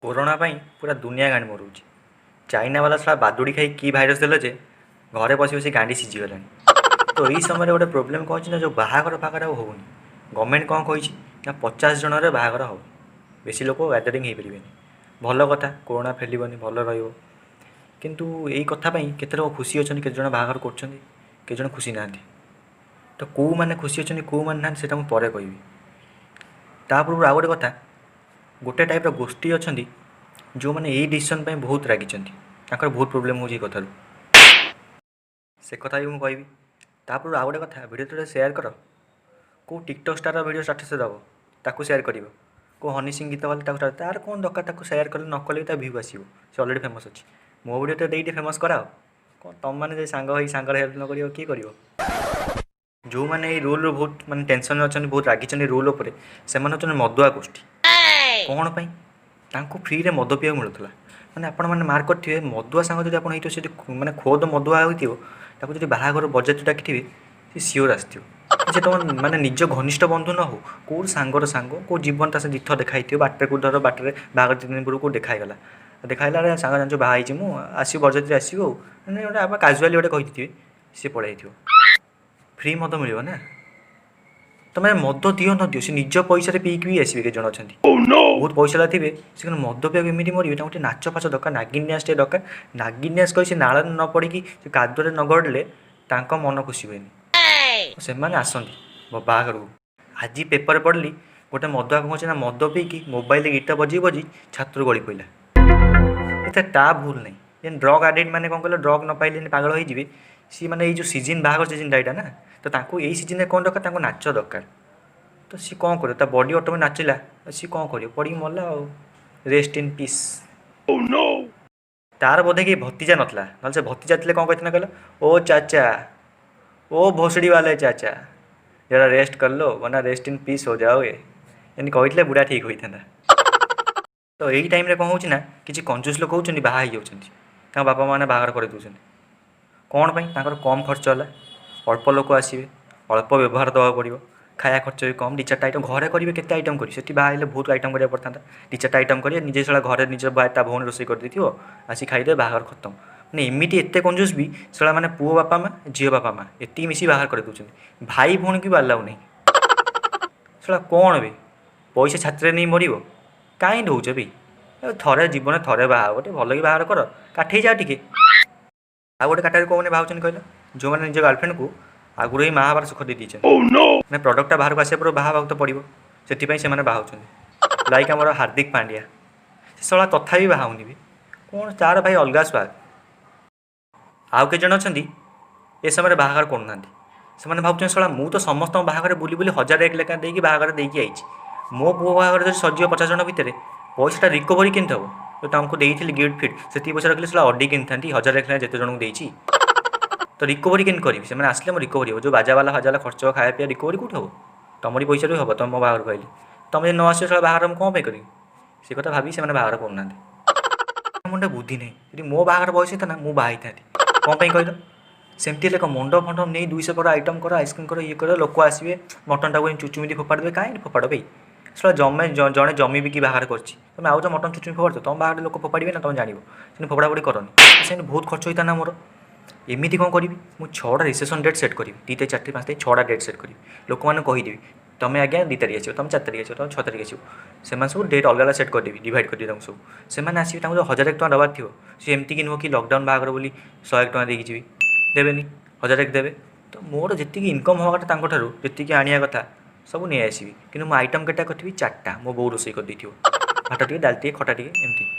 Corona पाई पूरा दुनिया गांडी मरुची। China वाला साला बादुड़ी खाई की भाइरस देला जे घरे बसी बसी गांडी सीझीगलानी। तो यही समय गोटे प्रोब्लेम कौन ना जो बाहागर फागर होनी गवर्नमेंट कौन कही ना 50 जन बाहागर हो बेसी लोक गैदरिंग हो पारे भल कथा कोरोना फैलबनी भल किंतु यही कथापी केते लोग खुशी अच्छा केते जन बाहागर कर खुशी ना तो कौ मैंने खुशी अच्छा कौ मैंने ना से पर कहि पूर्व आउ गोटे कथा गोटे टाइप गोष्ठी अच्छा जो मैंने यही डिसीजन बहुत रागी बहुत प्रोब्लेम हो कथार से कथा भी मुझे कहबी आउ गोटे कथा भिडियो तो सेयार कर कौ टिकटक स्टार भिडियो स्टाटस दब ताकू सेयार कर कौ हनी सिंह गीत वाले तार कौन दरकार सेयार कले न कले भ्यू आसो से अलरेडी फेमस अच्छी मो भिडियो तो देटे फेमस कराओ कौन तुम मैंने सांग सांगर हेल्प न कर किए कर जो मैंने रूल बहुत मानते टेंशन अच्छा बहुत रागी रूल उपर से मदुआ गोष्ठी कौन पाई फ्री रे मद पीवा मिलूला मैंने आपण मैंने मार्क करेंगे मदुआ सांग जब आप मैंने खोद मदुआ होती बाहागर बजेट डाकिथे सी सियोर आस तुम मैंने निज घनिष्ठ बंधु न हो कौ सांगर सांग कौ जीवन ता जीत देखाई बाटर को धर बाटर बाहर 3 दिन पूर्व देखाईगला देखाइला सांग जान बाहर मुझे आस बरजात्ରୀ आसो मैंने गोटे काजुआली गोटे कही सी पड़े फ्री मद मिल ना तो मैंने मद दियो न दियो सी निज पैसा पीक भी आसवे के जन अच्छा बहुत पैसा थे से मद पीवा एमती मरवे गोटे नाच फाच दरकार नागिन्यास टे दरकार नागिन्यास कही से नाल न पड़ी कादुरे न गड़ले मन खुशी हुए से आसती बाहर को आज पेपर पढ़ली गोटे मदुआ कौन ना मद पीकी मोबाइल गीत बजी बजी छात्र गली पड़ा ता भूल नहीं जेन ड्रग आडिक्ट मैंने कौन कह ड्रग न पाइले पागल हो सी मैंने ये सीजन बाहर सीजन यहाँ ना तो यही सीजन में कौन दरकार नाच दरकार तो सी कौन कर बॉडी ऑटोमेटिक नाचिला सी कौन कर पड़ी मरला रेस्ट इन पीस तार बोधे कि भतीजा नथला ना से भतीजा थे कौन कहते कहल ओ चाचा ओ भोसड़ी वाले चाचा जरा रेस्ट कर लो वरना रेस्ट इन पीस हो जाओगे एन कहते बुढ़ा ठीक होता तो यही टाइम रे कौन हो ना कि कंजूस लोग होती बाहा हो बापा मैंने बाहर कर दूसरी कौन पाई कम खर्च है अल्प लोक आसवे अल्प व्यवहार दवा पड़ो खाया खर्च भी कम 2-4 आइटम घरे करेंगे केते आइटम करी से बाहर बहुत आइटम करा पड़ता 2-4 आइटम करेंगे निजे साला घरे निज ता भौन रोसे कर दी आसी खाईदे बाहर खत्म मैंने एमती एत कंजूस भी साला मैंने पुओ बापा माँ झील बापा माँ एति मिसी बाहर कर दूसरी भाई भौणी की बालाऊ नहीं साला कौन भी पैसा छात्र नहीं मर कहीं दौच भी थे जीवन थे बाहा गोटे भल कि बाहर कर काठे जा टे आ गोटे काटार कौन भावुन कहल जो मैंने निज गर्लफ्रेंड को आगुरी ही महाभारत सुख दे दीजिए मैं प्रडक्टा बाहर को आसा पर बाहा तो पड़ो से बाहा लाइक आम हार्दिक पांड्या से सला तथा भी बाहाउनी भी कौन तार भाई अलग स्वाद आउ के जन अच्छा ए समय बाहागर करना से भावुँ सला मु तो समस्त बाहागर बुली बुली 1000 लेखा देकी बाहागर देकी आई मो पुओ बाहागर जो सजीव 50 जन भितर पैसा रिकवरी केमती हम जो तुमको देती गिफ्ट फिट से पैसा रखिले सला अड्डी कि 1000 लेखा जिते जन को तो रिकवरी केन करी से आसले मो रिकवरी हो जो बाजावाला हजाला खर्च खाया पीया रिकवरी कौट हम तुमरी पैसा भी हम तुम बाहर कहली तुम न आस बाहर कौन पे करी से कथा भाभी से बाहर करना मुंडे बुद्धि नहीं मो बाहर बयस होता ना मुझे बाहर था कौन पे कहल सेमती लोक मंडप फंडप नहीं 200 कर आइटम कर आइसक्रीम कर ये कर लोक आसवे मटन टाक चुचुमिटी फोपाड़ देवे कहीं फोपाड़ भाई सला जमे जड़े जमी बिकी बाहर कर तुम आउ मटन चुचुमी फोपाड़ तुम बाहर लोक फोपाड़े ना तुम जान से फोपड़ा फोड़ी करनी से बहुत खर्च होता ना मोर एमती कौन करी मुझे 6टा रिसेप्शन डेट सेट करी 2 4 5 6टा डेट सेट करी लोक मैंने कहीदेवी तुम आज्ञा 2 तारीख आसो तुम 4 तारीख आसो तुम 6 तारीख आसो से सब डेट अलग अलग सेट करदेवी डिवाइड कर सब से आसवे जो 1000 टका दबार थो सी एमती कि नुह कि लकडाउन बाहर बोली 100 टका देकी जी देवेनि 1000 देवे तो मोर जी इनकम हवा कथा जी आने कथा सब नहीं आसवि कि आइटम केटा करी 4टा मो बो रोसे कर भात टे डाल टे खटा टे एमती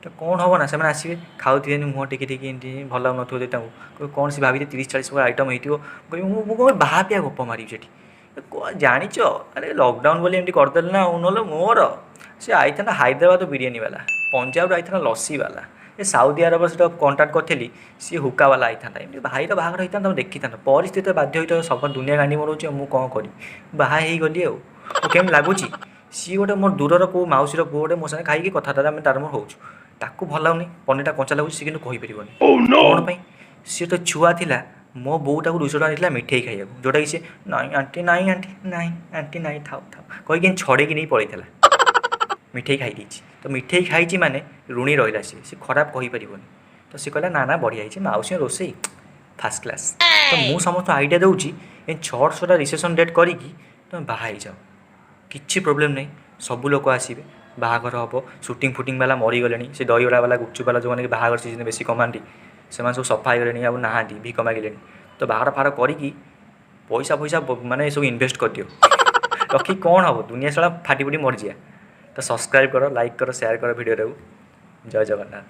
तो कौन हम ना से आसवे खाऊे मुँह टेकी टेकी एमती भल लाग कौन सी भाभी 30-40 आइटम हो बाहा पिया गप मारी से जाच अरे लकडाउन बोली एमती करदे ना ना मोर से आई था हैदराबाद बिरियानी वाला पंजाब आई था लस्सी वाला ये साउदी अरब से कंटाक्ट करी सी हुक्का वाला आई था एमती भाई बाहर होता तुम देखी था परिस्थिति बाध्य होता सब दुनिया गांडी मरोच मुझे कौन करी बाहा गली आम लगुच सी गोटे मोर दूर को मौसीर पुओ गोटे मो साथ खाई कथा तार मोर हो ताकू भल लगुनि पनीरटा कंचा लगुच सी कहीपर कौन पाई सी तो छुआ थिला मो बोटा को 200 टका देता मिठाई खाइए जोटा कि सी नाई आंटी नाई आंटी नाई आंटी नाई थाउ थाउ कहीकि छड़े नहीं पड़े मिठाई खाई ତ ମିଠେଇ ଖାଇଛି ମାନେ ଋଣୀ ରହିଲା ସେ ଖରାପ କହିପାରିବନି। ତ ସେ କହିଲା ନା ନା ବଢ଼ିଆ ହେଇଛି, ମାଉସୀ ରୋଷେଇ ଫାର୍ଷ୍ଟ କ୍ଲାସ୍। ତ ମୁଁ ସମସ୍ତଙ୍କୁ ଆଇଡ଼ିଆ ଦେଉଛି ଏ 6ଟା ରିସେପସନ୍ ଡେଟ୍ କରିକି ତୁମେ ବାହା ହେଇଯାଅ, କିଛି ପ୍ରୋବ୍ଲେମ୍ ନାହିଁ। ସବୁ ଲୋକ ଆସିବେ, ବାହାଘର ହେବ, ସୁଟିଂ ଫୁଟିଂ ବାଲା ମରିଗଲେଣି, ସେ ଦହିବରା ବାଲା ଗୁପଚୁପ ବାଲା ଯେଉଁମାନେ କି ବାହାଘର ସିଜନରେ ବେଶୀ କମାନ୍ତି ସେମାନେ ସବୁ ସଫା ହେଇଗଲେଣି, ଆଉ ନାହାନ୍ତି, ଭିକ ମାଗିଲେଣି। ତ ବାହାଘର ଫାଘର କରିକି ପଇସା ମାନେ ସବୁ ଇନଭେଷ୍ଟ କରିଦିଅ। ରଖି କ'ଣ ହେବ, ଦୁନିଆ ସାରା ଫାଟି ଫୁଟି ମରିଯିବା। ତ ସବସ୍କ୍ରାଇବ୍ କର, ଲାଇକ୍ କର, ସେୟାର କର ଭିଡ଼ିଓଟାକୁ। ଜୟ ଜଗନ୍ନାଥ।